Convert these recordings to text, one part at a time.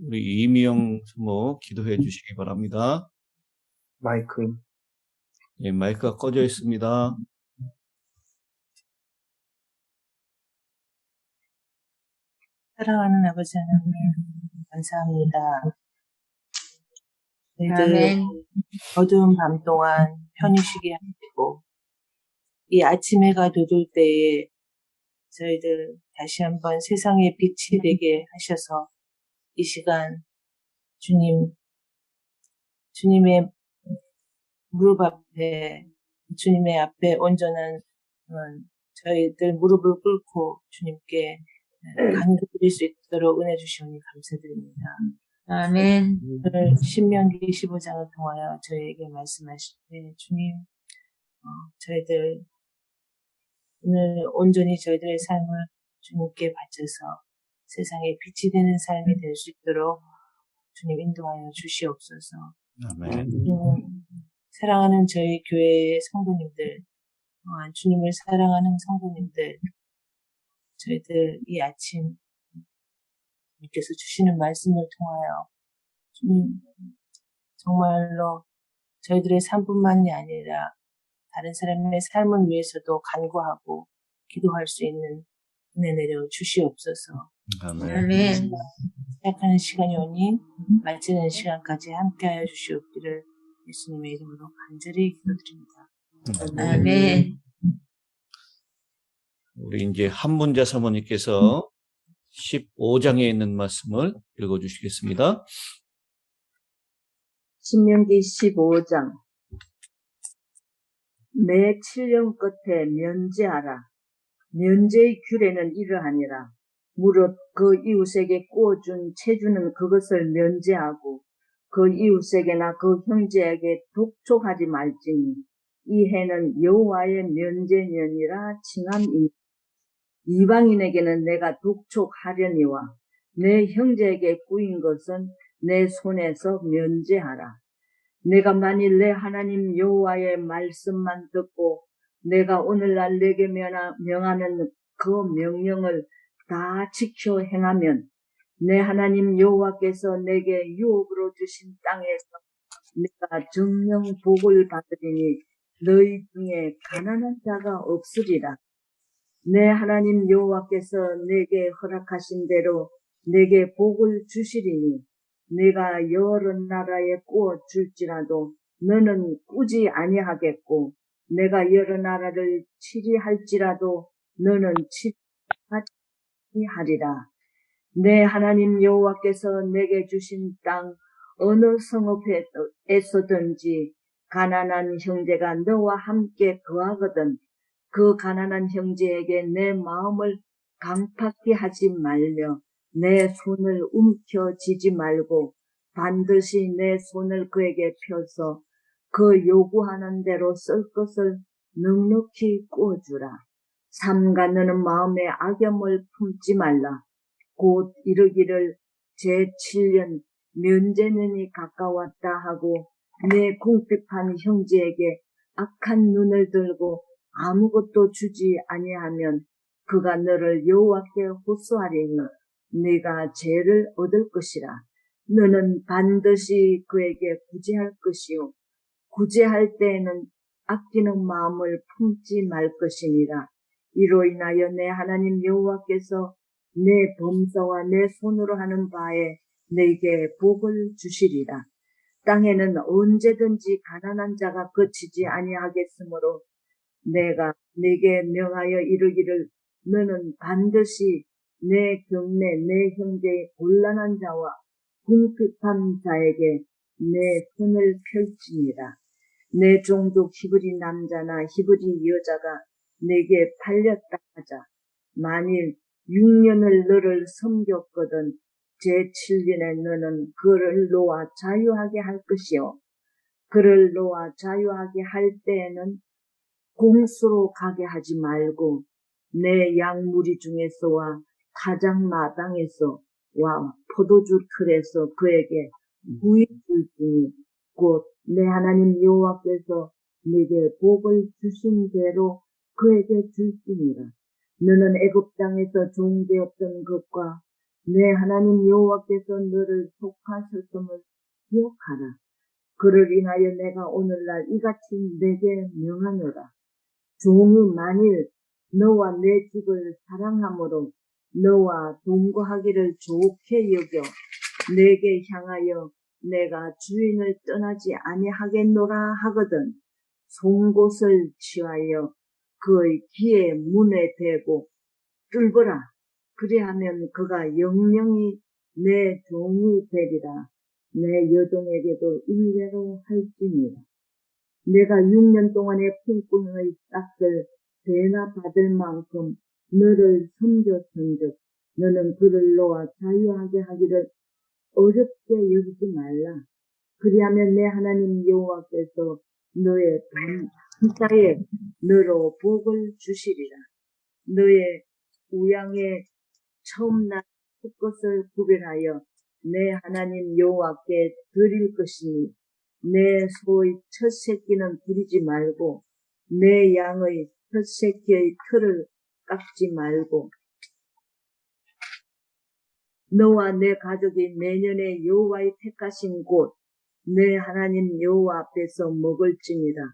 우리 이미영 사모 기도해 주시기 바랍니다. 마이크. 예, 마이크가 꺼져 있습니다. 사랑하는 아버지 하나님, 감사합니다. 저희들 어두운 밤 동안 편히 쉬게 하시고, 이 아침 해가 돋을 때에 저희들 다시 한번 세상의 빛이 되게 하셔서 이 시간 주님의 무릎 앞에, 주님의 앞에 온전한 저희들 무릎을 꿇고 주님께 간구드릴 수 있도록 은혜 주시오니 감사드립니다. 아멘. 오늘 신명기 15장을 통하여 저희에게 말씀하실 때 주님, 저희들 오늘 온전히 저희들의 삶을 주님께 바쳐서 세상에 빛이 되는 삶이 될 수 있도록 주님 인도하여 주시옵소서. 아멘. 사랑하는 저희 교회의 성도님들, 주님을 사랑하는 성도님들, 저희들 이 아침 주님께서 주시는 말씀을 통하여 주님 정말로 저희들의 삶뿐만이 아니라 다른 사람의 삶을 위해서도 간구하고 기도할 수 있는 은혜 내려 주시옵소서. 아멘. 아멘. 시작하는 시간이 오니 마치는 시간까지 함께하여 주시옵기를 예수님의 이름으로 간절히 기도드립니다. 아멘. 우리 이제 한문자 사모님께서 15장에 있는 말씀을 읽어주시겠습니다. 신명기 15장. 매 7년 끝에 면제하라. 면제의 규례는 이러하니라. 무릇 그 이웃에게 꾸어준 체주는 그것을 면제하고 그 이웃에게나 그 형제에게 독촉하지 말지니 이 해는 여호와의 면제년이라 칭함이니 이방인에게는 내가 독촉하려니와 내 형제에게 꾸인 것은 내 손에서 면제하라. 내가 만일 내 하나님 여호와의 말씀만 듣고 내가 오늘날 내게 명하는 그 명령을 다 지켜 행하면 내 하나님 여호와께서 내게 유업으로 주신 땅에서 내가 정령 복을 받으리니 너희 중에 가난한 자가 없으리라. 내 하나님 여호와께서 내게 허락하신 대로 내게 복을 주시리니 내가 여러 나라에 꾸어 줄지라도 너는 꾸지 아니하겠고 내가 여러 나라를 치리할지라도 너는 치리하지 아니하리라. 내 하나님 여호와께서 내게 주신 땅 어느 성읍에서든지 가난한 형제가 너와 함께 거하거든 그 가난한 형제에게 내 마음을 강팍히 하지 말며 내 손을 움켜쥐지 말고 반드시 내 손을 그에게 펴서 그 요구하는 대로 쓸 것을 넉넉히 꾸어주라. 삼가 너는 마음에 악염을 품지 말라. 곧 이르기를 제7년 면제년이 가까웠다 하고 내 궁핍한 형제에게 악한 눈을 들고 아무것도 주지 아니하면 그가 너를 여호와께 호소하리니 네가 죄를 얻을 것이라. 너는 반드시 그에게 구제할 것이요 구제할 때에는 아끼는 마음을 품지 말 것이니라. 이로 인하여 내 하나님 여호와께서 내 범사와 내 손으로 하는 바에 내게 복을 주시리라. 땅에는 언제든지 가난한 자가 거치지 아니하겠으므로 내가 네게 명하여 이르기를 너는 반드시 내 경내 내 형제의 곤란한 자와 궁핍한 자에게 내 손을 펼치니라. 내 종족 히브리 남자나 히브리 여자가 내게 팔렸다 하자. 만일 6년을 너를 섬겼거든 제7년에 너는 그를 놓아 자유하게 할 것이요. 그를 놓아 자유하게 할 때에는 공수로 가게 하지 말고 내 양무리 중에서와 타작 마당에서 와 포도주 틀에서 그에게 부이 줄지니 곧 내 하나님 여호와께서 내게 복을 주신 대로 그에게 줄지니라. 너는 애굽 땅에서 종되었던 것과 내 하나님 여호와께서 너를 속하셨음을 기억하라. 그를 인하여 내가 오늘날 이같이 내게 명하노라. 종이 만일 너와 내 집을 사랑함으로 너와 동거하기를 좋게 여겨 내게 향하여 내가 주인을 떠나지 아니하겠노라 하거든 송곳을 취하여 그의 귀에 문에 대고 뚫으라. 그리하면 그가 영영이 내 종이 되리라. 내 여종에게도 일례로 할지니라. 내가 6년 동안의 품꾼의 싹을 대나 받을 만큼 너를 섬겼은즉 너는 그를 놓아 자유하게 하기를 어렵게 여기지 말라. 그리하면 내 하나님 여호와께서 너의 밤사이에 너로 복을 주시리라. 너의 우양의 처음 난 수것을 구별하여 내 하나님 여호와께 드릴 것이니 내 소의 첫 새끼는 부리지 말고 내 양의 첫 새끼의 털을 깎지 말고 너와 내 가족이 내년에 여호와의 택하신 곳 내 하나님 여호와 앞에서 먹을지니라.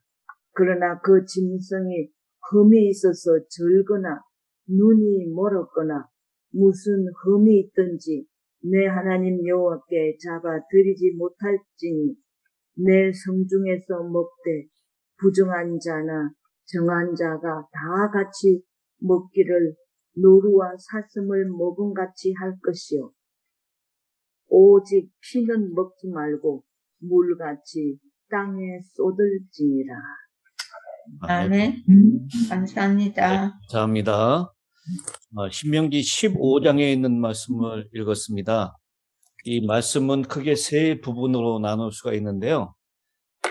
그러나 그 짐승이 흠이 있어서 절거나 눈이 멀었거나 무슨 흠이 있든지 내 하나님 여호와께 잡아 드리지 못할지니 내 성중에서 먹되 부정한 자나 정한 자가 다 같이 먹기를 노루와 사슴을 먹은 같이 할 것이요. 오직 피는 먹지 말고 물같이 땅에 쏟을지니라. 아멘. 감사합니다. 네, 감사합니다. 신명기 15장에 있는 말씀을 읽었습니다. 이 말씀은 크게 세 부분으로 나눌 수가 있는데요.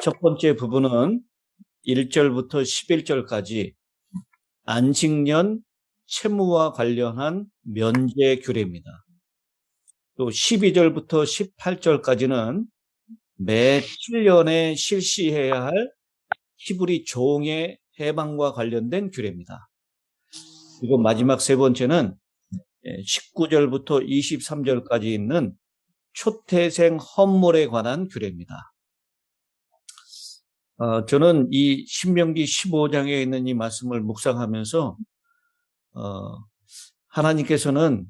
첫 번째 부분은 1절부터 11절까지 안식년 채무와 관련한 면제 규례입니다. 또 12절부터 18절까지는 매 7년에 실시해야 할 히브리 종의 해방과 관련된 규례입니다. 그리고 마지막 세 번째는 19절부터 23절까지 있는 초태생 헌물에 관한 규례입니다. 저는 이 신명기 15장에 있는 이 말씀을 묵상하면서 하나님께서는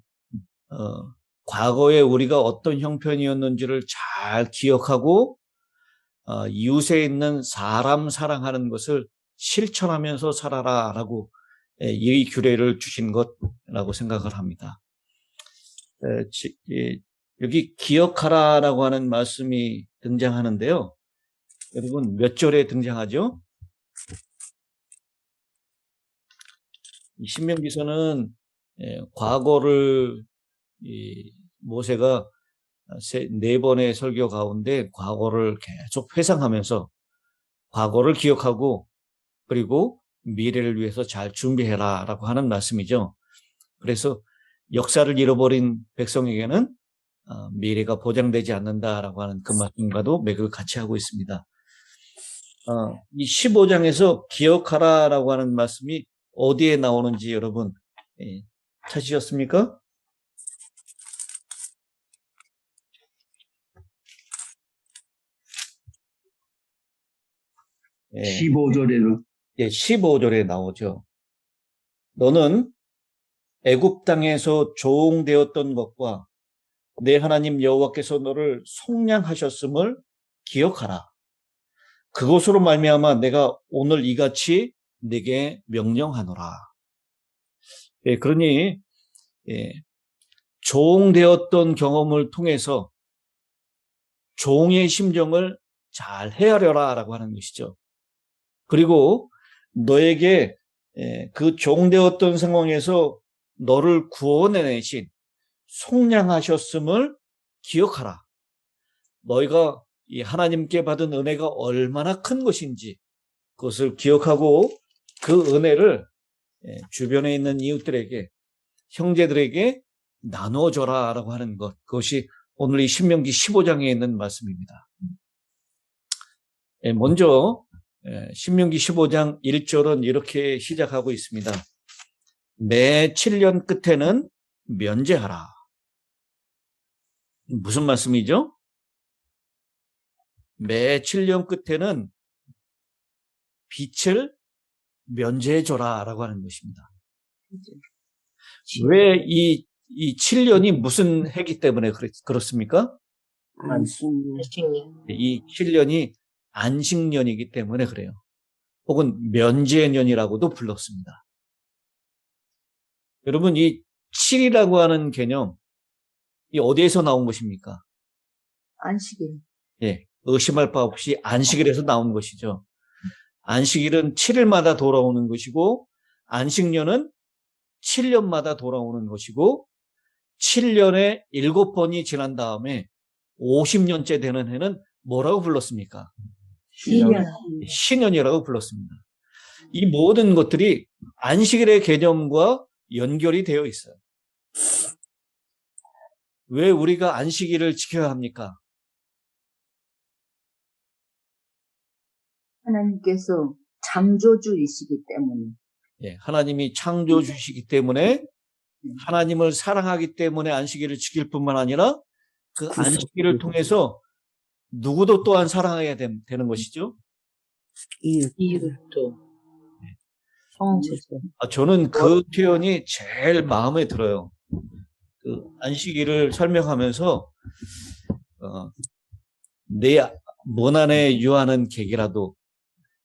과거에 우리가 어떤 형편이었는지를 잘 기억하고 이웃에 있는 사람 사랑하는 것을 실천하면서 살아라라고 이 규례를 주신 것라고 생각을 합니다. 여기 기억하라라고 하는 말씀이 등장하는데요. 여러분 몇 절에 등장하죠? 신명기서는 과거를 모세가 4번의 설교 가운데 과거를 계속 회상하면서 과거를 기억하고 그리고 미래를 위해서 잘 준비해라 라고 하는 말씀이죠. 그래서 역사를 잃어버린 백성에게는 미래가 보장되지 않는다라고 하는 그 말씀과도 맥을 같이 하고 있습니다. 이 15장에서 기억하라라고 하는 말씀이 어디에 나오는지 여러분 찾으셨습니까? 예. 15절에는 15절에 나오죠. 너는 애굽 땅에서 종되었던 것과 내 하나님 여호와께서 너를 속량하셨음을 기억하라. 그것으로 말미암아 내가 오늘 이같이 네게 명령하노라. 예, 그러니 종되었던 경험을 통해서 종의 심정을 잘 헤아려라라고 하는 것이죠. 그리고 너에게 그 종되었던 상황에서 너를 구원해내신 속량하셨음을 기억하라. 너희가 이 하나님께 받은 은혜가 얼마나 큰 것인지 그것을 기억하고 그 은혜를 주변에 있는 이웃들에게, 형제들에게 나눠줘라라고 하는 것, 그것이 오늘 이 신명기 15장에 있는 말씀입니다. 먼저 신명기 15장 1절은 이렇게 시작하고 있습니다. 매 7년 끝에는 면제하라. 무슨 말씀이죠? 매 7년 끝에는 빛을 면제해줘라 라고 하는 것입니다. 왜 이 7년이 무슨 해기 때문에 그렇습니까? 안식년. 이 7년이 안식년이기 때문에 그래요. 혹은 면제년이라고도 불렀습니다. 여러분, 이 7이라고 하는 개념, 이 어디에서 나온 것입니까? 안식일. 예, 의심할 바 없이 안식일에서 나온 것이죠. 안식일은 7일마다 돌아오는 것이고, 안식년은 7년마다 돌아오는 것이고, 7년에 7번이 지난 다음에 50년째 되는 해는 뭐라고 불렀습니까? 신년이라고 불렀습니다. 이 모든 것들이 안식일의 개념과 연결이 되어 있어요. 왜 우리가 안식일을 지켜야 합니까? 하나님께서 창조주이시기 때문에. 예, 하나님이 창조주시기 때문에, 하나님을 사랑하기 때문에 안식일을 지킬 뿐만 아니라 그 안식일을 통해서 누구도 또한 사랑해야 되는 것이죠. 이웃도. 형제도. 저는 그 표현이 제일 마음에 들어요. 그 안식일을 설명하면서 내 문안에 유하는 객이라도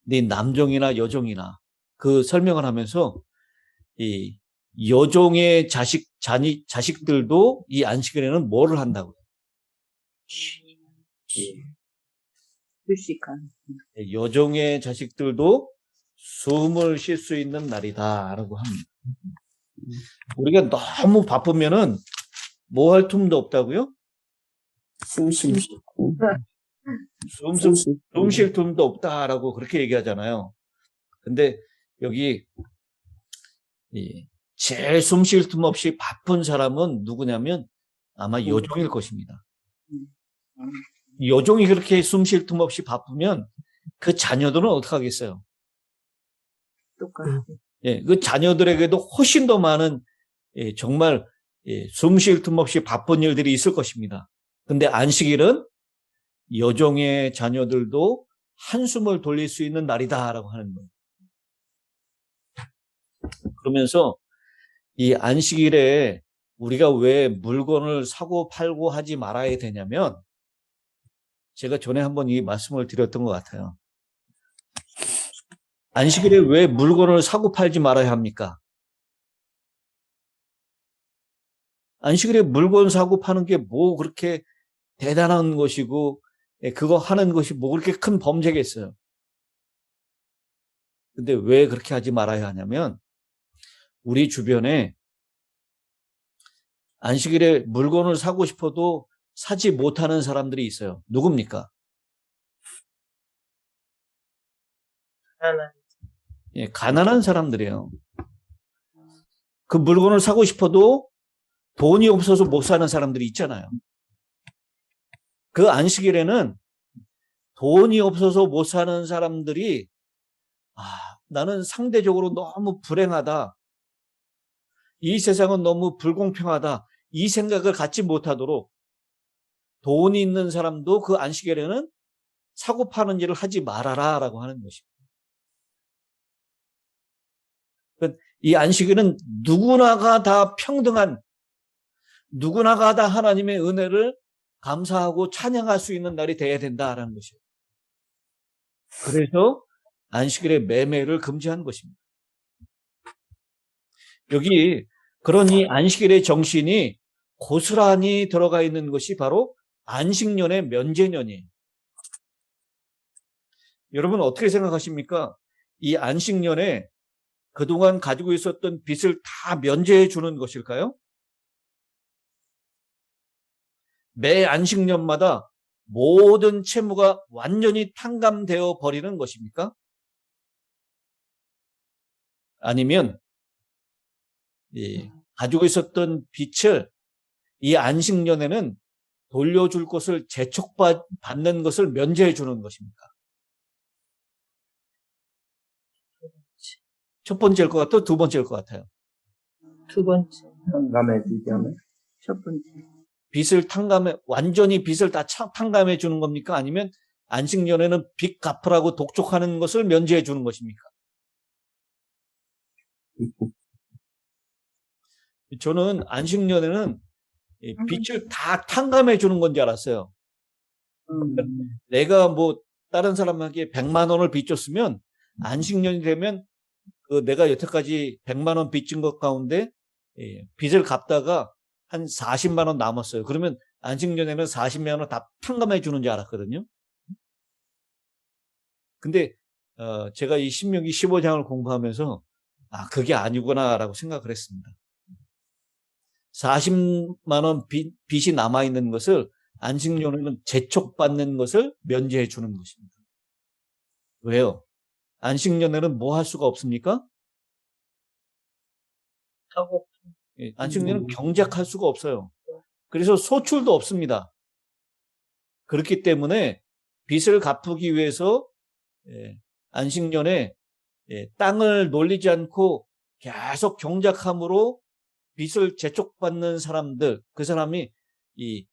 네 남종이나 여종이나 그 설명을 하면서 이 여종의 자식들도 이 안식일에는 뭐를 한다고요? 휴식한. 여종의 자식들도 숨을 쉴 수 있는 날이다라고 합니다. 우리가 너무 바쁘면은 뭐 할 틈도 없다고요? 숨 쉴 틈도 없다라고 그렇게 얘기하잖아요. 근데 여기 제일 숨 쉴 틈 없이 바쁜 사람은 누구냐면 아마 여종일 것입니다. 여종이 그렇게 숨 쉴 틈 없이 바쁘면 그 자녀들은 어떻게 하겠어요? 똑같아. 예, 그 자녀들에게도 훨씬 더 많은 정말 숨 쉴 틈 없이 바쁜 일들이 있을 것입니다. 근데 안식일은 여종의 자녀들도 한숨을 돌릴 수 있는 날이다라고 하는 거예요. 그러면서 이 안식일에 우리가 왜 물건을 사고 팔고 하지 말아야 되냐면, 제가 전에 한번 이 말씀을 드렸던 것 같아요. 안식일에 왜 물건을 사고 팔지 말아야 합니까? 안식일에 물건 사고 파는 게 뭐 그렇게 대단한 것이고, 그거 하는 것이 뭐 그렇게 큰 범죄겠어요. 근데 왜 그렇게 하지 말아야 하냐면, 우리 주변에 안식일에 물건을 사고 싶어도 사지 못하는 사람들이 있어요. 누굽니까? 가난한 사람들이에요. 그 물건을 사고 싶어도 돈이 없어서 못 사는 사람들이 있잖아요. 그 안식일에는 돈이 없어서 못 사는 사람들이 나는 상대적으로 너무 불행하다. 이 세상은 너무 불공평하다. 이 생각을 갖지 못하도록 돈이 있는 사람도 그 안식일에는 사고 파는 일을 하지 말아라 라고 하는 것입니다. 이 안식일은 누구나가 다 평등한, 누구나가 다 하나님의 은혜를 감사하고 찬양할 수 있는 날이 돼야 된다라는 것이에요. 그래서 안식일의 매매를 금지한 것입니다. 여기 그러니 안식일의 정신이 고스란히 들어가 있는 것이 바로 안식년의 면제년이에요. 여러분 어떻게 생각하십니까? 이 안식년에 그동안 가지고 있었던 빚을 다 면제해 주는 것일까요? 매 안식년마다 모든 채무가 완전히 탕감되어 버리는 것입니까? 아니면 가지고 있었던 빚을 이 안식년에는 돌려줄 것을 재촉받는 것을 면제해 주는 것입니까? 첫 번째일 것 같아요? 두 번째일 것 같아요? 두 번째. 탕감해주기 하면 첫 번째. 빚을 완전히 빚을 다 탕감해 주는 겁니까? 아니면 안식년에는 빚 갚으라고 독촉하는 것을 면제해 주는 것입니까? 저는 안식년에는 빚을 다 탕감해 주는 건 줄 알았어요. 내가 뭐 다른 사람에게 100만 원을 빚줬으면 안식년이 되면 내가 여태까지 100만 원 빚진 것 가운데 빚을 갚다가 한 40만 원 남았어요. 그러면 안식년에는 40만 원 다 탕감해 주는 줄 알았거든요. 근데 제가 이 신명기 15장을 공부하면서 그게 아니구나라고 생각을 했습니다. 40만 원 빚이 남아있는 것을 안식년에는 재촉받는 것을 면제해 주는 것입니다. 왜요? 안식년에는 뭐 할 수가 없습니까? 안식년에는 경작할 수가 없어요. 그래서 소출도 없습니다. 그렇기 때문에 빚을 갚기 위해서 안식년에 땅을 놀리지 않고 계속 경작함으로 빚을 재촉받는 사람들, 그 사람이 이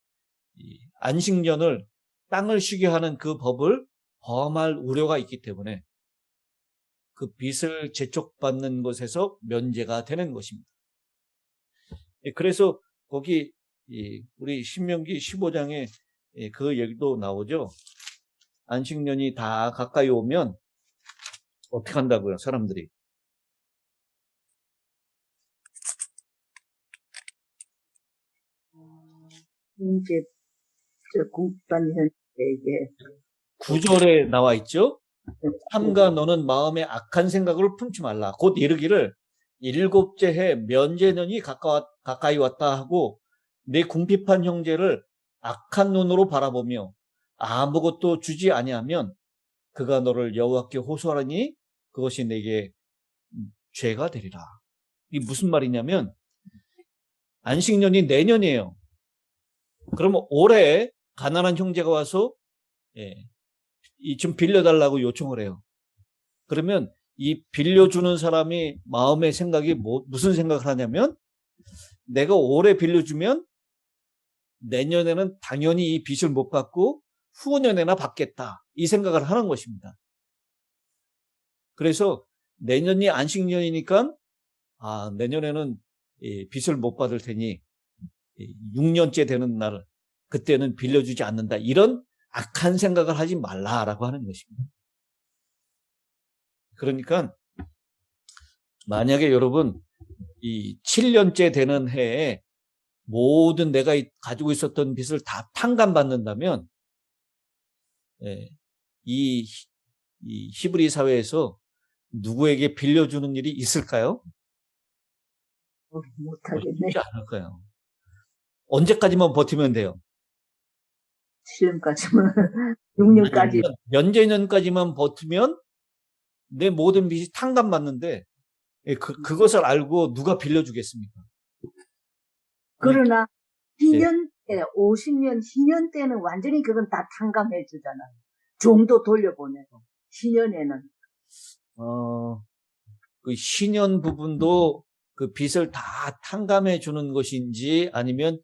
안식년을 땅을 쉬게 하는 그 법을 범할 우려가 있기 때문에 그 빚을 재촉받는 것에서 면제가 되는 것입니다. 그래서 거기 우리 신명기 15장에 그 얘기도 나오죠. 안식년이 다 가까이 오면 어떻게 한다고요, 사람들이? 이제 공부반 현에게 9절에 나와 있죠. 삼가 너는 마음에 악한 생각을 품지 말라. 곧 이르기를 일곱째 해 면제년이 가까이 왔다 하고 내 궁핍한 형제를 악한 눈으로 바라보며 아무것도 주지 아니하면 그가 너를 여호와께 호소하리니 그것이 내게 죄가 되리라. 이게 무슨 말이냐면 안식년이 내년이에요. 그러면 올해 가난한 형제가 와서 좀 빌려달라고 요청을 해요. 그러면 이 빌려주는 사람이 마음의 생각이 무슨 생각을 하냐면 내가 올해 빌려주면 내년에는 당연히 이 빚을 못 갚고 후년에나 받겠다. 이 생각을 하는 것입니다. 그래서 내년이 안식년이니까 내년에는 빚을 못 받을 테니 6년째 되는 날 그때는 빌려주지 않는다. 이런 악한 생각을 하지 말라라고 하는 것입니다. 그러니까 만약에 여러분 이 7년째 되는 해에 모든 내가 가지고 있었던 빚을 다 탕감받는다면 이 히브리 사회에서 누구에게 빌려주는 일이 있을까요? 못하겠네. 있지 않을 거예요. 언제까지만 버티면 돼요? 7년까지만 6년까지 면제년까지만 버티면 내 모든 빚이 탕감받는데 그것을 알고 누가 빌려주겠습니까? 그러나 희년 때 50년 희년 때는 완전히 그건 다 탕감해 주잖아. 종도 돌려보내고 희년에는 그 희년 부분도 그 빚을 다 탕감해 주는 것인지 아니면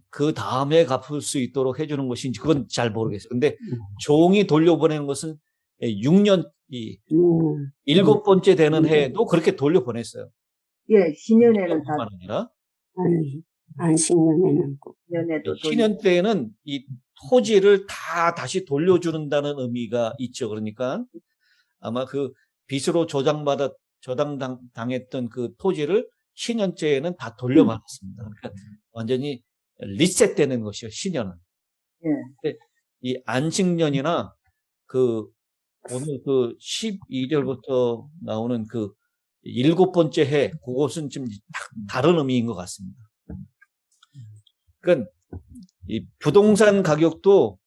그 다음에 갚을 수 있도록 해주는 것인지 그건 잘 모르겠어요. 근데 종이 돌려보내는 것은 6년, 7번째 되는 해에도 그렇게 돌려보냈어요. 희년에는 다 뿐만 아니라. 안식년에는 꼭 년에도 신년 때에는 이 토지를 다 다시 돌려주는다는 의미가 있죠. 그러니까 아마 그 빚으로 저당당했던 그 토지를 신년째에는 다 돌려받았습니다. 그러니까 완전히 리셋되는 것이요, 신년은. 예. 근데 이 안식년이나 그 오늘 그 12절부터 나오는 그 7번째 해, 그것은 좀 다른 의미인 것 같습니다. 그러니까 이 부동산 가격도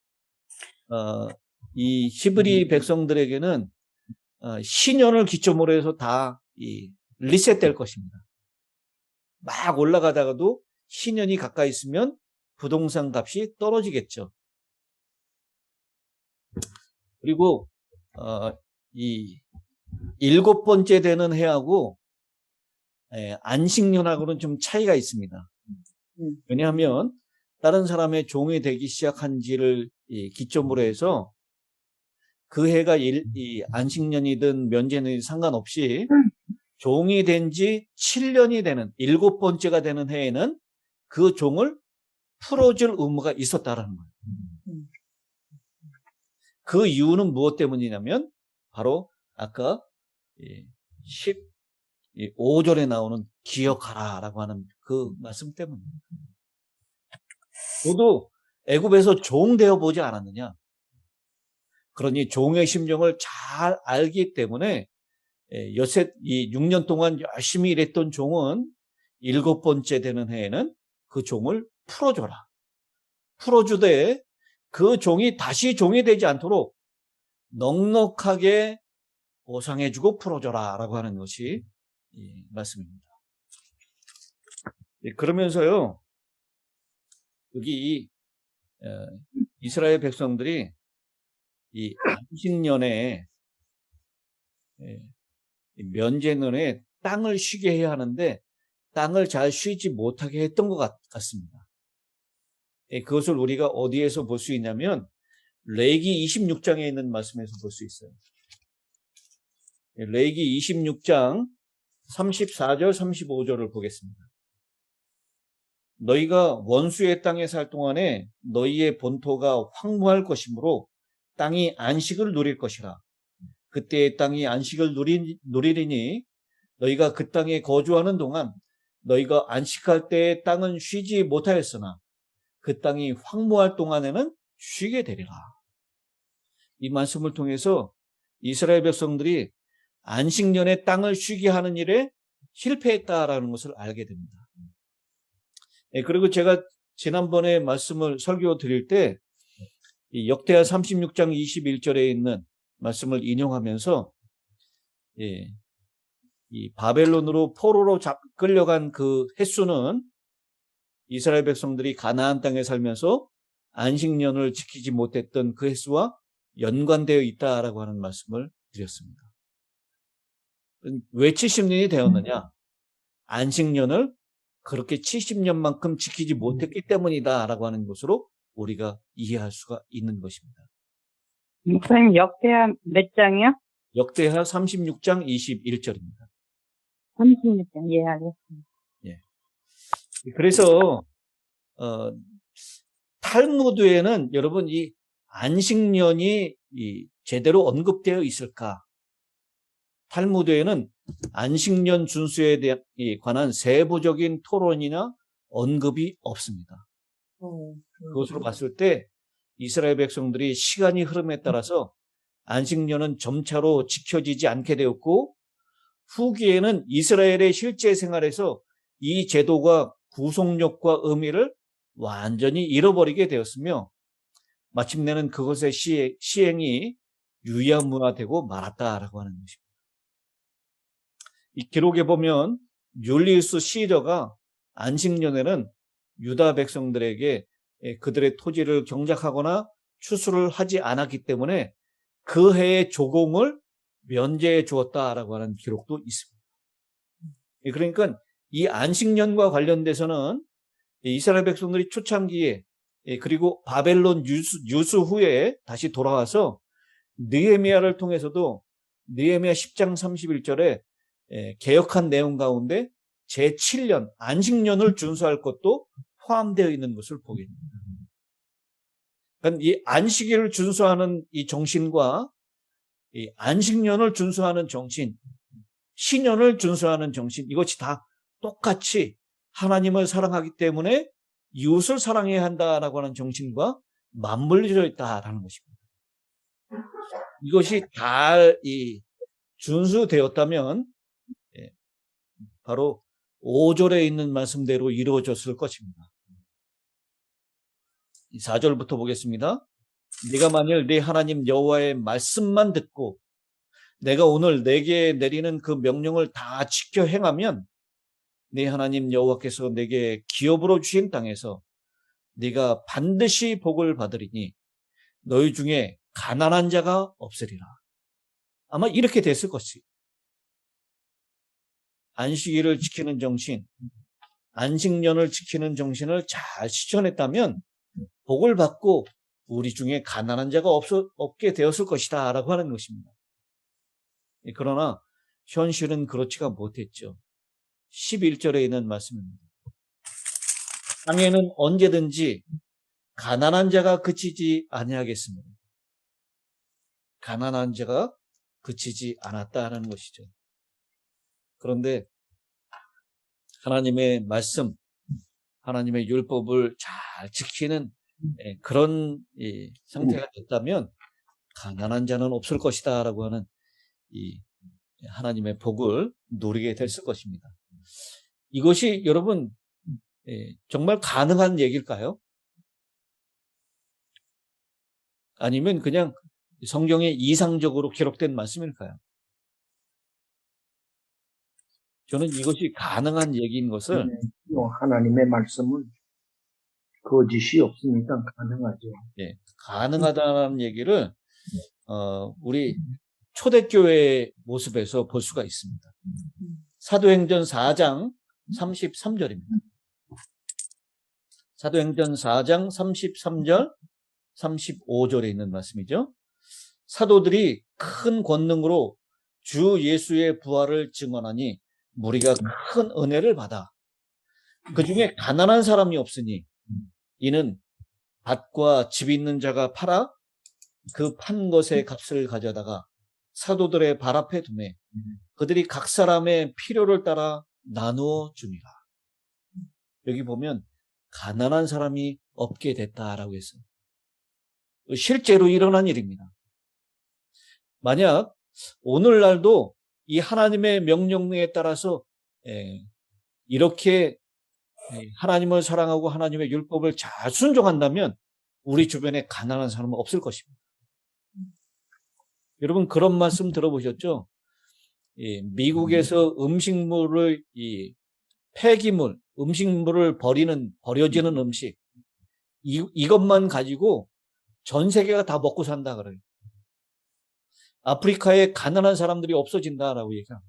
이 히브리 백성들에게는 신년을 기점으로 해서 다 리셋될 것입니다. 막 올라가다가도 신년이 가까이 있으면 부동산 값이 떨어지겠죠. 그리고 이 7번째 되는 해하고 안식년하고는 좀 차이가 있습니다. 왜냐하면 다른 사람의 종이 되기 시작한 지를 기점으로 해서 그 해가 이 안식년이든 면제년이든 상관없이 종이 된 지 7년이 되는 7번째가 되는 해에는 그 종을 풀어줄 의무가 있었다라는 거예요. 그 이유는 무엇 때문이냐면 바로 아까 15절에 나오는 기억하라라고 하는 그 말씀 때문입니다. 너도 애굽에서 종 되어 보지 않았느냐? 그러니 종의 심정을 잘 알기 때문에 여셋 이 6년 동안 열심히 일했던 종은 7번째 되는 해에는 그 종을 풀어줘라. 풀어주되 그 종이 다시 종이 되지 않도록 넉넉하게 보상해주고 풀어줘라 라고 하는 것이 말씀입니다. 그러면서요, 여기 이스라엘 백성들이 이 안식년에 면제년에 땅을 쉬게 해야 하는데 땅을 잘 쉬지 못하게 했던 것 같습니다. 그것을 우리가 어디에서 볼 수 있냐면 레위기 26장에 있는 말씀에서 볼 수 있어요. 레위기 26장 34절 35절을 보겠습니다. 너희가 원수의 땅에 살 동안에 너희의 본토가 황무할 것이므로 땅이 안식을 누릴 것이라. 그때의 땅이 안식을 누리리니 너희가 그 땅에 거주하는 동안 너희가 안식할 때의 땅은 쉬지 못하였으나 그 땅이 황무할 동안에는 쉬게 되리라. 이 말씀을 통해서 이스라엘 백성들이 안식년에 땅을 쉬게 하는 일에 실패했다라는 것을 알게 됩니다. 그리고 제가 지난번에 말씀을 설교 드릴 때 역대하 36장 21절에 있는 말씀을 인용하면서 이 바벨론으로 포로로 끌려간 그 횟수는 이스라엘 백성들이 가나안 땅에 살면서 안식년을 지키지 못했던 그 횟수와 연관되어 있다라고 하는 말씀을 드렸습니다. 왜 70년이 되었느냐? 안식년을 그렇게 70년만큼 지키지 못했기 때문이다라고 하는 것으로 우리가 이해할 수가 있는 것입니다. 목사님 역대하 몇 장이요? 역대하 36장 21절입니다. 36장 이해하겠습니다. 그래서 탈무드에는 여러분 이 안식년이 제대로 언급되어 있을까? 탈무드에는 안식년 준수에 관한 세부적인 토론이나 언급이 없습니다. 그것으로 봤을 때 이스라엘 백성들이 시간이 흐름에 따라서 안식년은 점차로 지켜지지 않게 되었고 후기에는 이스라엘의 실제 생활에서 이 제도가 구속력과 의미를 완전히 잃어버리게 되었으며 마침내는 그것의 시행이 유야무야되고 말았다라고 하는 것입니다. 이 기록에 보면 율리우스 시저가 안식년에는 유다 백성들에게 그들의 토지를 경작하거나 추수를 하지 않았기 때문에 그 해의 조공을 면제해 주었다라고 하는 기록도 있습니다. 그러니까 이 안식년과 관련돼서는 이스라엘 백성들이 초창기에 그리고 바벨론 유수 후에 다시 돌아와서 느헤미야를 통해서도 느헤미야 10장 31절에 개혁한 내용 가운데 제7년 안식년을 준수할 것도 포함되어 있는 것을 보게 됩니다. 그러니까 이 안식일을 준수하는 이 정신과 이 안식년을 준수하는 정신, 신년을 준수하는 정신, 이것이 다 똑같이 하나님을 사랑하기 때문에 이웃을 사랑해야 한다라고 하는 정신과 맞물려 있다라는 것입니다. 이것이 잘 준수되었다면 바로 5절에 있는 말씀대로 이루어졌을 것입니다. 4절부터 보겠습니다. 네가 만일 네 하나님 여호와의 말씀만 듣고 내가 오늘 내게 내리는 그 명령을 다 지켜 행하면 네 하나님 여호와께서 내게 기업으로 주신 땅에서 네가 반드시 복을 받으리니 너희 중에 가난한 자가 없으리라. 아마 이렇게 됐을 것이. 안식일을 지키는 정신, 안식년을 지키는 정신을 잘 실천했다면 복을 받고 우리 중에 가난한 자가 없게 되었을 것이다 라고 하는 것입니다. 그러나 현실은 그렇지가 못했죠. 11절에 있는 말씀입니다. 땅에는 언제든지 가난한 자가 그치지 아니하겠으므로 가난한 자가 그치지 않았다는 것이죠. 그런데 하나님의 말씀, 하나님의 율법을 잘 지키는 그런 상태가 됐다면 가난한 자는 없을 것이다 라고 하는 이 하나님의 복을 누리게 됐을 것입니다. 이것이 여러분 정말 가능한 얘기일까요? 아니면 그냥 성경에 이상적으로 기록된 말씀일까요? 저는 이것이 가능한 얘기인 것을 하나님의 말씀은 거짓이 없으니까 가능하죠. 가능하다는 얘기를 우리 초대교회의 모습에서 볼 수가 있습니다. 사도행전 4장 33절입니다. 사도행전 4장 33절, 35절에 있는 말씀이죠. 사도들이 큰 권능으로 주 예수의 부활을 증언하니 무리가 큰 은혜를 받아 그 중에 가난한 사람이 없으니 이는 밭과 집 있는 자가 팔아 그 판 것의 값을 가져다가 사도들의 발 앞에 두매 그들이 각 사람의 필요를 따라 나누어 줍니다. 여기 보면 가난한 사람이 없게 됐다라고 해서 실제로 일어난 일입니다. 만약 오늘날도 이 하나님의 명령에 따라서 이렇게 하나님을 사랑하고 하나님의 율법을 잘 순종한다면 우리 주변에 가난한 사람은 없을 것입니다. 여러분 그런 말씀 들어보셨죠? 미국에서 음식물을 폐기물, 음식물을 버려지는 음식 이것만 가지고 전 세계가 다 먹고 산다 그래요. 아프리카에 가난한 사람들이 없어진다라고 얘기합니다.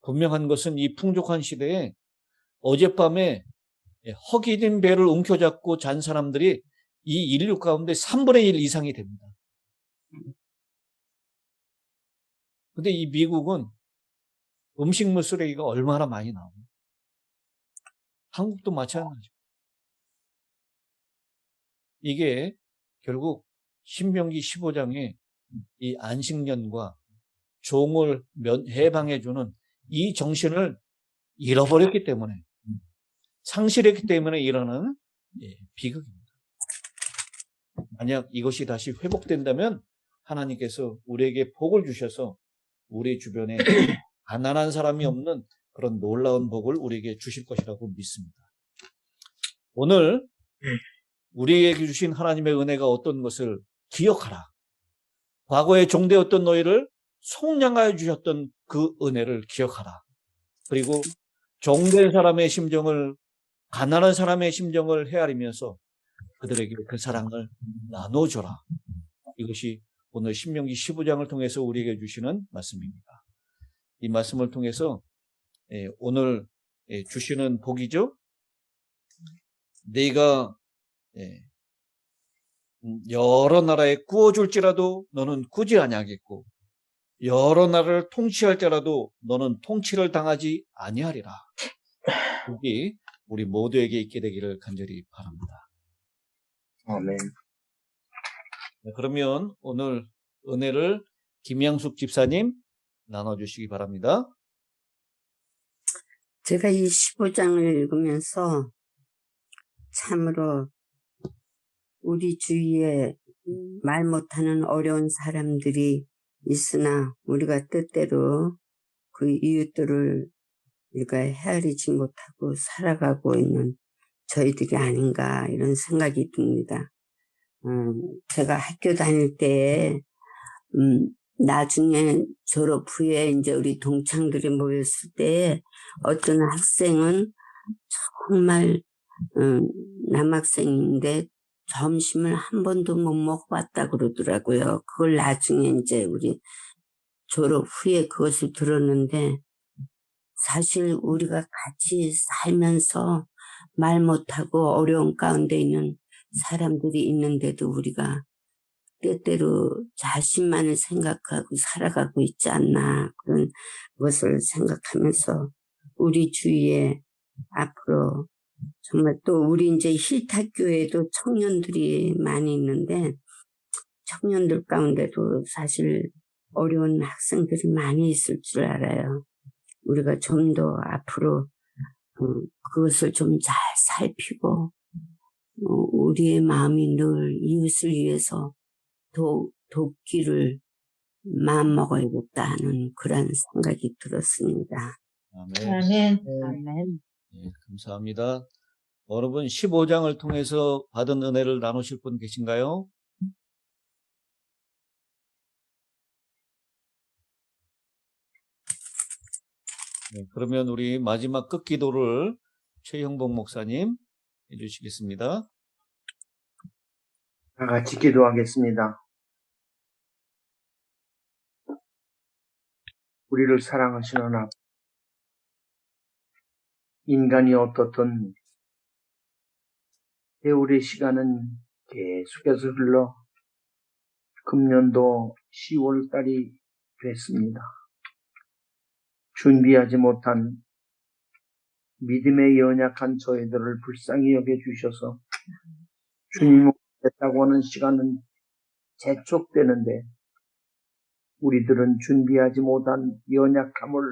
분명한 것은 이 풍족한 시대에 어젯밤에 허기진 배를 움켜잡고 잔 사람들이 이 인류 가운데 3분의 1 이상이 됩니다. 근데 이 미국은 음식물 쓰레기가 얼마나 많이 나옵니까? 한국도 마찬가지죠. 이게 결국 신명기 15장에 이 안식년과 종을 해방해주는 이 정신을 잃어버렸기 때문에 상실했기 때문에 일어나는 비극입니다. 만약 이것이 다시 회복된다면 하나님께서 우리에게 복을 주셔서 우리 주변에 가난한 사람이 없는 그런 놀라운 복을 우리에게 주실 것이라고 믿습니다. 오늘 우리에게 주신 하나님의 은혜가 어떤 것을 기억하라. 과거에 종되었던 너희를 속량하여 주셨던 그 은혜를 기억하라. 그리고 종된 사람의 심정을, 가난한 사람의 심정을 헤아리면서 그들에게 그 사랑을 나눠줘라. 이것이 오늘 신명기 15장을 통해서 우리에게 주시는 말씀입니다. 이 말씀을 통해서 오늘 주시는 복이죠. 네가 여러 나라에 구워줄지라도 너는 꾸지 아니하겠고 여러 나라를 통치할지라도 너는 통치를 당하지 아니하리라. 여기 우리 모두에게 있게 되기를 간절히 바랍니다. 아멘. 네, 그러면 오늘 은혜를 김양숙 집사님 나눠주시기 바랍니다. 제가 이 15장을 읽으면서 참으로 우리 주위에 말 못하는 어려운 사람들이 있으나 우리가 뜻대로 그 이웃들을 우리가 헤아리지 못하고 살아가고 있는 저희들이 아닌가 이런 생각이 듭니다. 제가 학교 다닐 때 나중에 졸업 후에 이제 우리 동창들이 모였을 때 어떤 학생은 정말 남학생인데 점심을 한 번도 못 먹어봤다 그러더라고요. 그걸 나중에 이제 우리 졸업 후에 그것을 들었는데 사실 우리가 같이 살면서 말 못하고 어려운 가운데 있는 사람들이 있는데도 우리가 때때로 자신만을 생각하고 살아가고 있지 않나 그런 것을 생각하면서 우리 주위에 앞으로 정말 또 우리 이제 힐탁교회에도 청년들이 많이 있는데 청년들 가운데도 사실 어려운 학생들이 많이 있을 줄 알아요. 우리가 좀 더 앞으로 그것을 좀 잘 살피고 우리의 마음이 늘 이웃을 위해서 돕기를 마음먹어야겠다 하는 그런 생각이 들었습니다. 아멘. 아멘. 아멘. 네, 감사합니다. 여러분 15장을 통해서 받은 은혜를 나누실 분 계신가요? 네, 그러면 우리 마지막 끝기도를 최형복 목사님 해주시겠습니다. 다 같이 기도하겠습니다. 우리를 사랑하시는 하나님, 인간이 어떻든 세월의 시간은 계속해서 흘러 금년도 10월 달이 됐습니다. 준비하지 못한 믿음에 연약한 저희들을 불쌍히 여겨주셔서 주님 오겠다고 하는 시간은 재촉되는데 우리들은 준비하지 못한 연약함을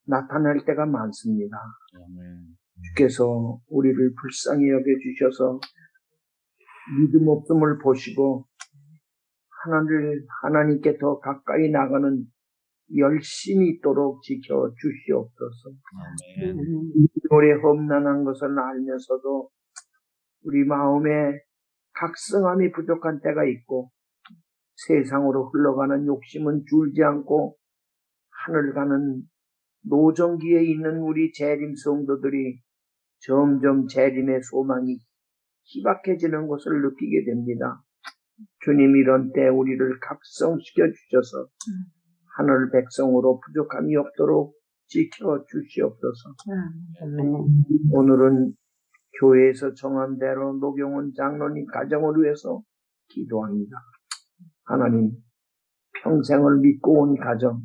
나타낼 때가 많습니다. 아멘. 주께서 우리를 불쌍히 여겨주셔서 믿음 없음을 보시고 하나님께 더 가까이 나가는 열심히 있도록 지켜주시옵소서. 아멘. 오래 험난한 것을 알면서도 우리 마음에 각성함이 부족한 때가 있고 세상으로 흘러가는 욕심은 줄지 않고 하늘 가는 노정기에 있는 우리 재림 성도들이 점점 재림의 소망이 희박해지는 것을 느끼게 됩니다. 주님 이런 때 우리를 각성시켜 주셔서 하늘 백성으로 부족함이 없도록 지켜주시옵소서. 오늘은 교회에서 정한 대로 노경훈 장로님 가정을 위해서 기도합니다. 하나님, 평생을 믿고 온 가정,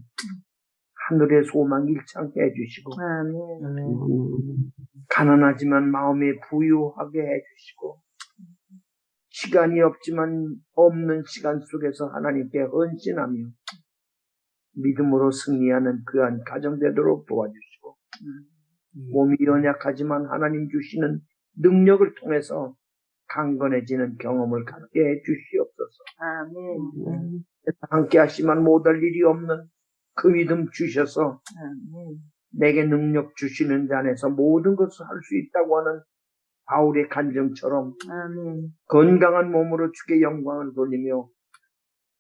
하늘의 소망 일창케 해주시고, 가난하지만 마음에 부유하게 해주시고, 시간이 없지만 없는 시간 속에서 하나님께 헌신하며, 믿음으로 승리하는 그한 가정 되도록 도와주시고, 몸이 연약하지만 하나님 주시는 능력을 통해서 강건해지는 경험을 갖게 해 주시옵소서. 아멘. 함께 하시면 못할 일이 없는 그 믿음 주셔서 내게 능력 주시는 자 안에서 모든 것을 할 수 있다고 하는 바울의 간증처럼 아멘. 건강한 몸으로 주께 영광을 돌리며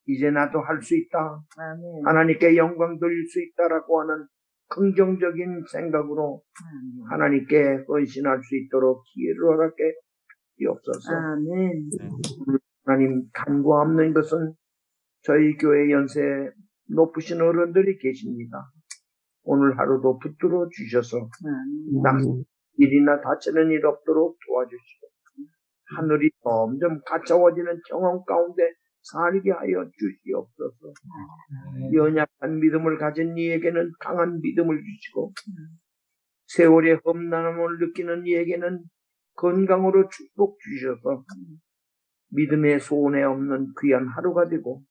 이제 나도 할 수 있다. 아멘. 하나님께 영광 돌릴 수 있다라고 하는 긍정적인 생각으로 하나님께 헌신할 수 있도록 기회를 허락해 주옵소서. 아멘. 하나님 간과없는 것은 저희 교회 연세 높으신 어른들이 계십니다. 오늘 하루도 붙들어 주셔서 일이나 다치는 일 없도록 도와주시고 하늘이 점점 가까워지는 경험 가운데 살게 하여 주시옵소서. 연약한 믿음을 가진 이에게는 강한 믿음을 주시고 세월의 험난함을 느끼는 이에게는 건강으로 축복 주셔서 믿음의 소원에 없는 귀한 하루가 되고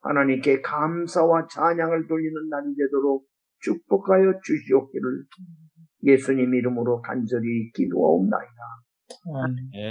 하나님께 감사와 찬양을 돌리는 날이 되도록 축복하여 주시옵기를 예수님 이름으로 간절히 기도하옵나이다. 예.